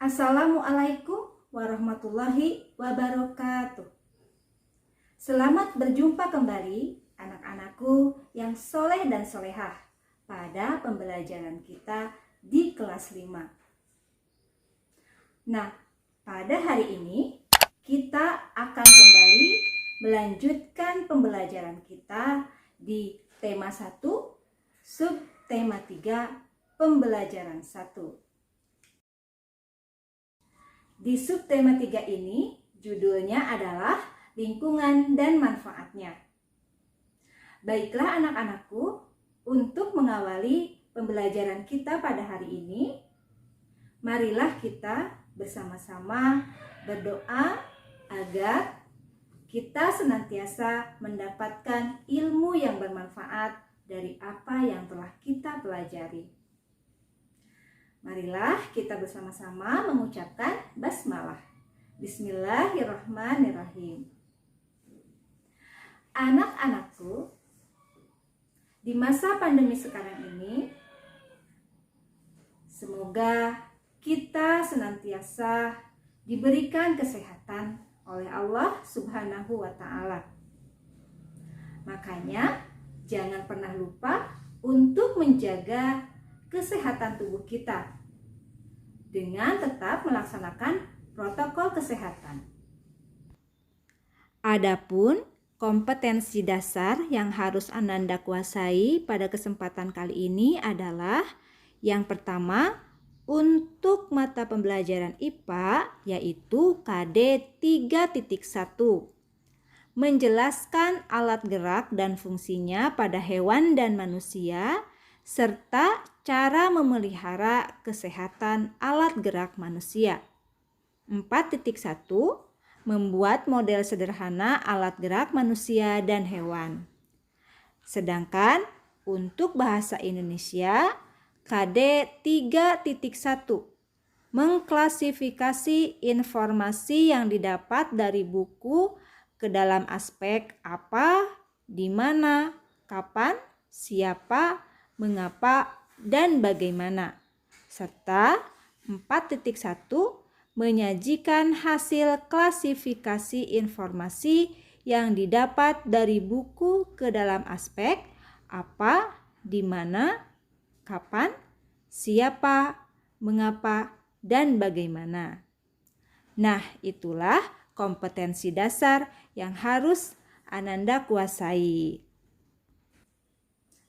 Assalamualaikum warahmatullahi wabarakatuh. Selamat berjumpa kembali anak-anakku yang soleh dan solehah pada pembelajaran kita di kelas 5. Nah, pada hari ini kita akan kembali melanjutkan pembelajaran kita di tema 1, subtema 3, pembelajaran 1. Di subtema 3 ini judulnya adalah lingkungan dan manfaatnya. Baiklah anak-anakku, untuk mengawali pembelajaran kita pada hari ini, marilah kita bersama-sama berdoa agar kita senantiasa mendapatkan ilmu yang bermanfaat dari apa yang telah kita pelajari. Marilah kita bersama-sama mengucapkan basmalah. Bismillahirrahmanirrahim. Anak-anakku, di masa pandemi sekarang ini, semoga kita senantiasa diberikan kesehatan oleh Allah Subhanahu wa Ta'ala. Makanya, jangan pernah lupa untuk menjaga kesehatan tubuh kita dengan tetap melaksanakan protokol kesehatan. Adapun kompetensi dasar yang harus Ananda kuasai pada kesempatan kali ini adalah yang pertama, untuk mata pembelajaran IPA yaitu KD 3.1, menjelaskan alat gerak dan fungsinya pada hewan dan manusia serta cara memelihara kesehatan alat gerak manusia. 4.1, membuat model sederhana alat gerak manusia dan hewan. Sedangkan untuk bahasa Indonesia, KD 3.1, mengklasifikasi informasi yang didapat dari buku ke dalam aspek apa, di mana, kapan, siapa, mengapa, dan bagaimana. Serta 4.1, menyajikan hasil klasifikasi informasi yang didapat dari buku ke dalam aspek apa, di mana, kapan, siapa, mengapa, dan bagaimana. Nah, itulah kompetensi dasar yang harus Ananda kuasai.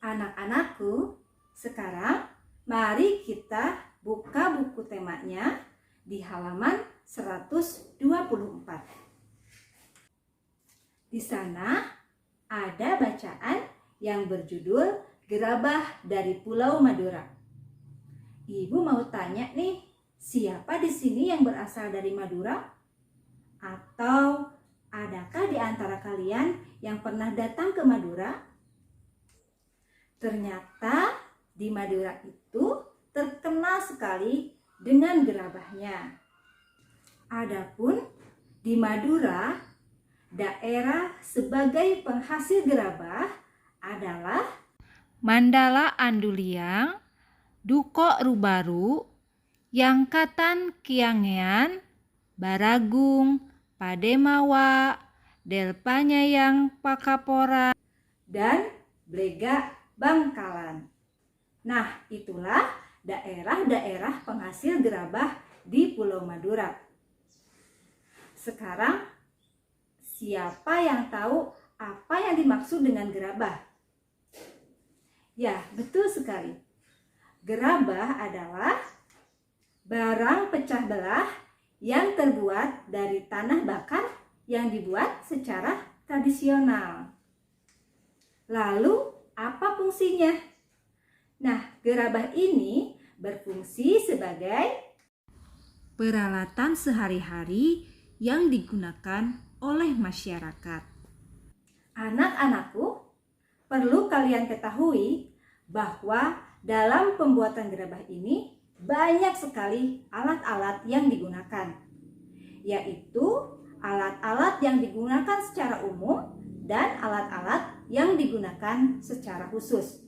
Anak-anakku, sekarang mari kita buka buku temanya di halaman 124. Di sana ada bacaan yang berjudul Gerabah dari Pulau Madura. Ibu mau tanya nih, siapa di sini yang berasal dari Madura? Atau adakah di antara kalian yang pernah datang ke Madura? Ternyata di Madura itu terkenal sekali dengan gerabahnya. Adapun di Madura, daerah sebagai penghasil gerabah adalah Mandala Anduliang, Duko Rubaru, Yangkatan Kiangean, Baragung, Pademawa, Delpanyayang Pakapora, dan Blega Bangkalan. Nah, itulah daerah-daerah penghasil gerabah di Pulau Madura. Sekarang, siapa yang tahu apa yang dimaksud dengan gerabah? Ya, betul sekali. Gerabah adalah barang pecah belah yang terbuat dari tanah bakar yang dibuat secara tradisional. Lalu, apa fungsinya? Nah, gerabah ini berfungsi sebagai peralatan sehari-hari yang digunakan oleh masyarakat. Anak-anakku, perlu kalian ketahui bahwa dalam pembuatan gerabah ini banyak sekali alat-alat yang digunakan, yaitu alat-alat yang digunakan secara umum dan alat-alat yang digunakan secara khusus.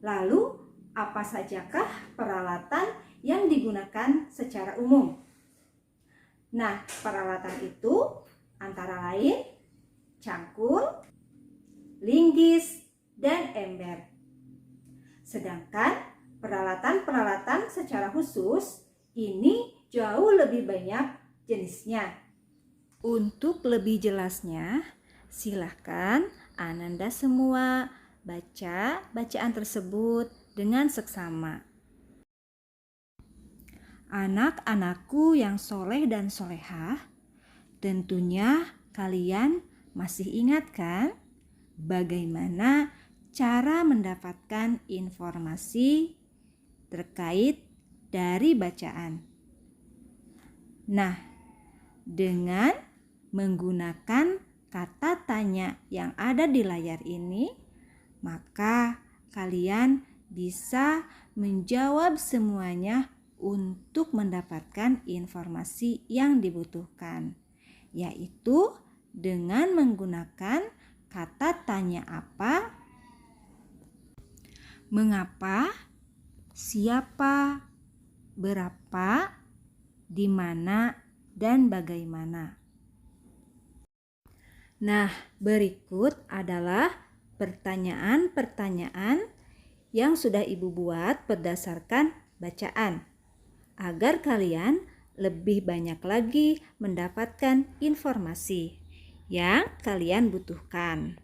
Lalu, apa sajakah peralatan yang digunakan secara umum. Nah, peralatan itu antara lain cangkul, linggis, dan ember. Sedangkan peralatan-peralatan secara khusus ini jauh lebih banyak jenisnya. Untuk lebih jelasnya, silahkan Ananda semua baca bacaan tersebut dengan seksama. Anak-anakku yang soleh dan solehah, tentunya kalian masih ingat kan bagaimana cara mendapatkan informasi terkait dari bacaan. Nah, dengan menggunakan kata tanya yang ada di layar ini, maka kalian bisa menjawab semuanya untuk mendapatkan informasi yang dibutuhkan, yaitu dengan menggunakan kata tanya apa, mengapa, siapa, berapa, di mana, dan bagaimana. Nah, berikut adalah pertanyaan-pertanyaan yang sudah Ibu buat berdasarkan bacaan, agar kalian lebih banyak lagi mendapatkan informasi yang kalian butuhkan.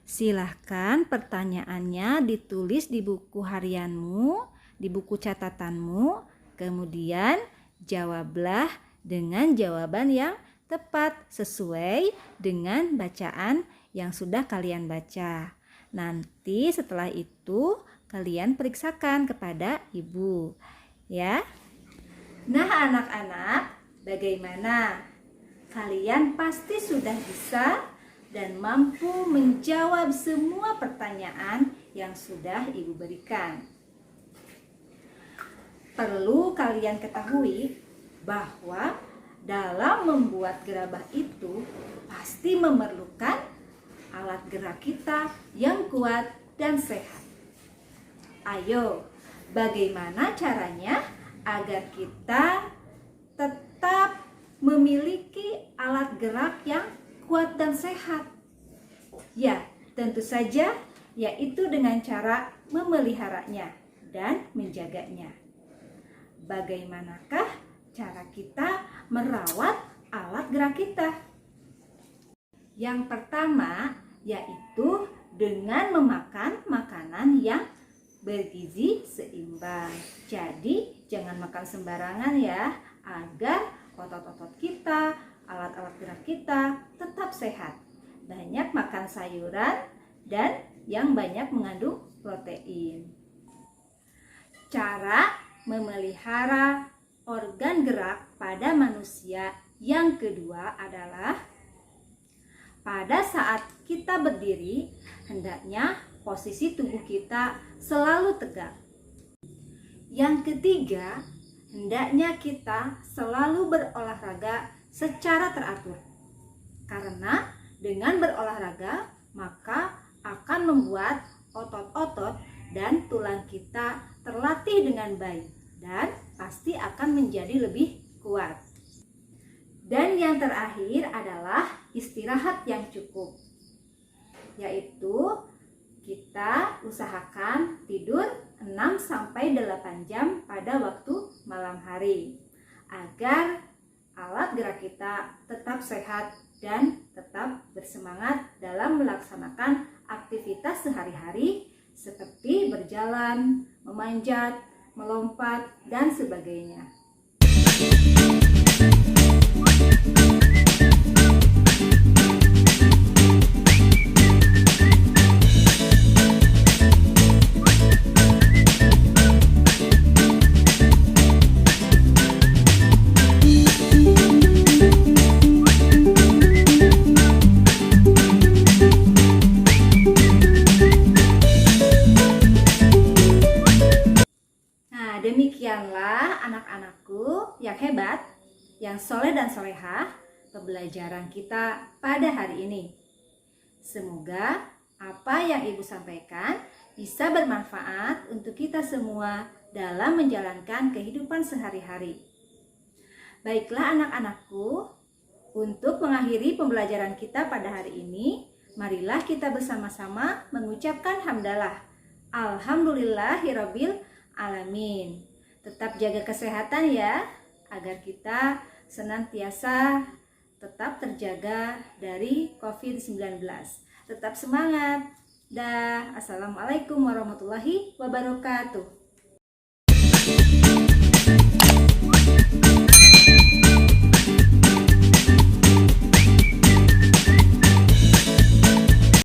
Silahkan pertanyaannya ditulis di buku harianmu, di buku catatanmu, kemudian jawablah dengan jawaban yang tepat sesuai dengan bacaan yang sudah kalian baca. Nanti setelah itu kalian periksakan kepada ibu, ya. Nah, anak-anak, bagaimana? Kalian pasti sudah bisa dan mampu menjawab semua pertanyaan yang sudah ibu berikan. Perlu kalian ketahui bahwa dalam membuat gerabah itu pasti memerlukan alat gerak kita yang kuat dan sehat. Ayo, bagaimana caranya agar kita tetap memiliki alat gerak yang kuat dan sehat? Ya, tentu saja yaitu dengan cara memeliharanya dan menjaganya. Bagaimanakah cara kita merawat alat gerak kita? Yang pertama yaitu dengan memakan makanan yang bergizi seimbang. Jadi jangan makan sembarangan ya, agar otot-otot kita, alat-alat gerak kita tetap sehat. Banyak makan sayuran dan yang banyak mengandung protein. Cara memelihara organ gerak pada manusia yang kedua adalah pada saat kita berdiri, hendaknya posisi tubuh kita selalu tegak. Yang ketiga, hendaknya kita selalu berolahraga secara teratur. Karena dengan berolahraga, maka akan membuat otot-otot dan tulang kita terlatih dengan baik dan pasti akan menjadi lebih kuat. Dan yang terakhir adalah istirahat yang cukup, yaitu kita usahakan tidur 6-8 jam pada waktu malam hari agar alat gerak kita tetap sehat dan tetap bersemangat dalam melaksanakan aktivitas sehari-hari seperti berjalan, memanjat, melompat, dan sebagainya. Demikianlah anak-anakku yang hebat, yang soleh dan solehah, pembelajaran kita pada hari ini. Semoga apa yang Ibu sampaikan bisa bermanfaat untuk kita semua dalam menjalankan kehidupan sehari-hari. Baiklah anak-anakku, untuk mengakhiri pembelajaran kita pada hari ini, marilah kita bersama-sama mengucapkan hamdalah. Alhamdulillahirabbil alamin. Tetap jaga kesehatan ya, agar kita senantiasa tetap terjaga dari COVID-19. Tetap semangat. Dah, assalamualaikum warahmatullahi wabarakatuh.